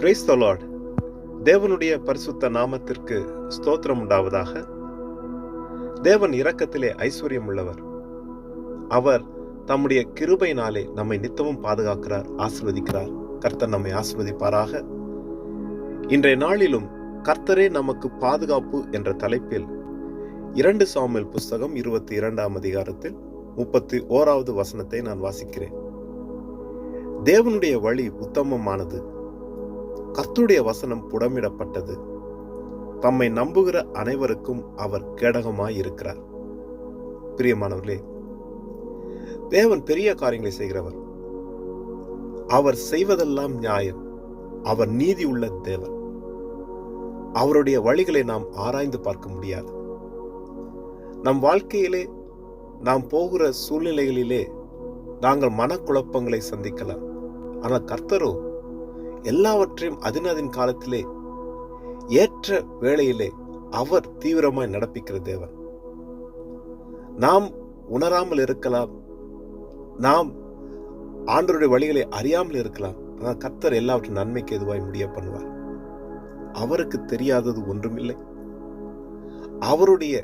Praise the Lord. தேவனுடைய பரிசுத்த நாமத்திற்கு ஸ்தோத்திரம் உண்டாவதாக. தேவன் இரக்கத்திலே ஐஸ்வர்யம் உள்ளவர். அவர் தம்முடைய கிருபையினாலே நம்மை நித்தமும் பாதுகாக்கிறார், ஆசீர்வதிக்கிறார். கர்த்தர் நம்மை ஆசீர்வதிப்பாராக. இன்றைய நாளிலும் கர்த்தரே நமக்கு பாதுகாப்பு என்ற தலைப்பில் 2 சாமுவேல் புஸ்தகம் 22ஆம் அதிகாரத்தில் 31வது வசனத்தை நான் வாசிக்கிறேன். தேவனுடைய வழி உத்தமமானது, கர்த்தருடைய வசனம் புடமிடப்பட்டது, தம்மை நம்புகிற அனைவருக்கும் அவர் கேடகமாய் இருக்கிறார். பிரியமானவர்களே, தேவன் பெரிய காரியங்களை செய்கிறவர். அவர் செய்வதெல்லாம் நியாயம். அவர் நீதி உள்ள தேவன். அவருடைய வழிகளை நாம் ஆராய்ந்து பார்க்க முடியாது. நம் வாழ்க்கையிலே நாம் போகிற சூழ்நிலைகளிலே நாங்கள் மனக்குழப்பங்களை சந்திக்கலாம். ஆனால் கர்த்தரோ எல்லாவற்றையும் அதின் காலத்திலே ஏற்ற வேளையிலே அவர் தீவிரமாய் நடப்பிக்கிற தேவன். நாம் உணராமல் இருக்கலாம், நாம் ஆண்டவருடைய வழிகளை அறியாமல் இருக்கலாம். ஆனால் கர்த்தர் எல்லாவற்றும் நன்மைக்கு எதுவாய் முடிய பண்ணுவார். அவருக்கு தெரியாதது ஒன்றுமில்லை. அவருடைய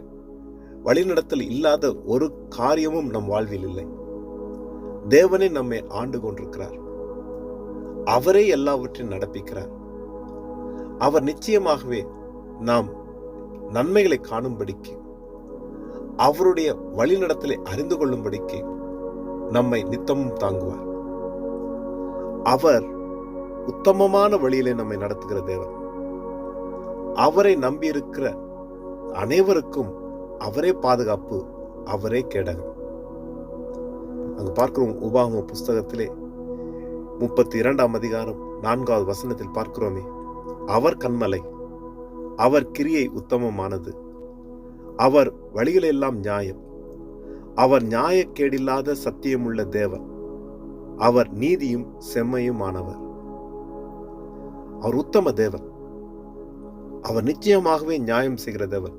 வழிநடத்தல் இல்லாத ஒரு காரியமும் நம் வாழ்வில் இல்லை. தேவனே நம்மை ஆண்டு கொண்டிருக்கிறார். அவரே எல்லாவற்றையும் நடப்பிக்கிறார். அவர் நிச்சயமாகவே நாம் நன்மைகளை காணும்படிக்கு, அவருடைய வழிநடத்தலை அறிந்து கொள்ளும்படிக்கு நம்மை நித்தமும் தாங்குவார். அவர் உத்தமமான வழியிலே நம்மை நடத்துகிற தேவன். அவரை நம்பியிருக்கிற அனைவருக்கும் அவரே பாதுகாப்பு, அவரே கேடகம். அங்கு பார்க்கிறோம், உபாகம புஸ்தகத்திலே 32ஆம் அதிகாரம் 4வது வசனத்தில் பார்க்கிறோமே, அவர் கன்மலை, அவர் கிரியை உத்தமமானது, அவர் வழிகளெல்லாம் நியாயம், அவர் நியாயக்கேடில்லாத சத்தியமுள்ள தேவன், அவர் நீதியும் செம்மையுமானவர். அவர் உத்தம தேவன். அவர் நிச்சயமாகவே நியாயம் செய்கிற தேவன்.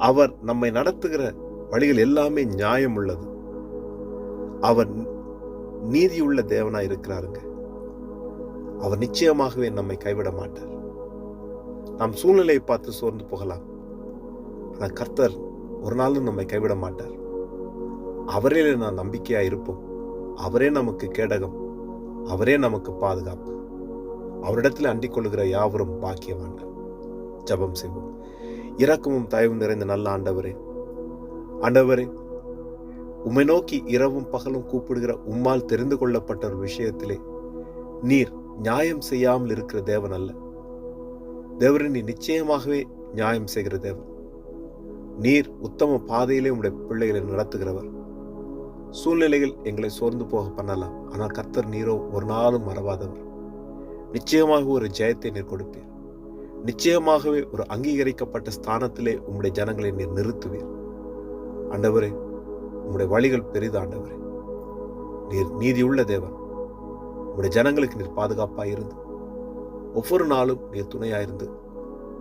அவர் நம்மை நடத்துகிற வழிகள் எல்லாமே நியாயம் உள்ளது. அவர் நீதியுள்ள தேவனாய் இருக்கிறாருங்க. அவர் நிச்சயமாகவே நம்மை கைவிட மாட்டார். நாம் சூழ்நிலையை பார்த்து சோர்ந்து போகலாம், ஆனால் கர்த்தர் ஒரு நாளும் நம்மை கைவிட மாட்டார். அவரே நாம் நம்பிக்கையா இருப்போம். அவரே நமக்கு கேடகம், அவரே நமக்கு பாதுகாப்பு. அவரிடத்தில் அண்டிக் கொள்ளுகிற யாவரும் பாக்கியவான்கள். ஜெபம் செய்வோம். இரக்கமும் தயவும் நிறைந்த நல்ல ஆண்டவரே, ஆண்டவரே, உம்மை நோக்கி இரவும் பகலும் கூப்பிடுகிற உம்மால் தெரிந்து கொள்ளப்பட்ட ஒரு விஷயத்திலே நீர் நியாயம் செய்யாமல் இருக்கிற தேவன் அல்ல. தேவரே, நீ நிச்சயமாகவே நியாயம் செய்கிற தேவன். நீர் உத்தம பாதையிலே உம்முடைய பிள்ளைகளை நடத்துகிறவர். சூழ்நிலைகள் எங்களை சோர்ந்து போக பண்ணலாம், ஆனால் கர்த்தர் நீரோ ஒரு நாளும் மறவாதவர். நிச்சயமாக ஒரு ஜெயத்தை நீர் கொடுப்பீர். நிச்சயமாகவே ஒரு அங்கீகரிக்கப்பட்ட ஸ்தானத்திலே உம்முடைய ஜனங்களை நீர் நிறுத்துவீர். ஆண்டவரே, உம்முடைய வழிகள் பெரிது. ஆண்டவரே, நீர் நீதியுள்ள தேவன். உம்முடைய ஜனங்களுக்கு நீர் பாதுகாப்பாயிருந்து ஒவ்வொரு நாளும் நீர் துணையாயிருந்து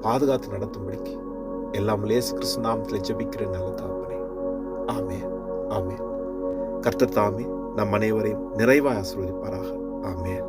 பாதுகாத்து நடத்தும்படிக்கு எல்லாம் இயேசு கிறிஸ்து நாமத்தில் ஜெபிக்கிறேன் நல்ல தகப்பனே. ஆமென், ஆமென். கர்த்தர் தாமே நம் அனைவரையும் நிறைவாய் ஆசீர்வதிப்பாராக. ஆமென்.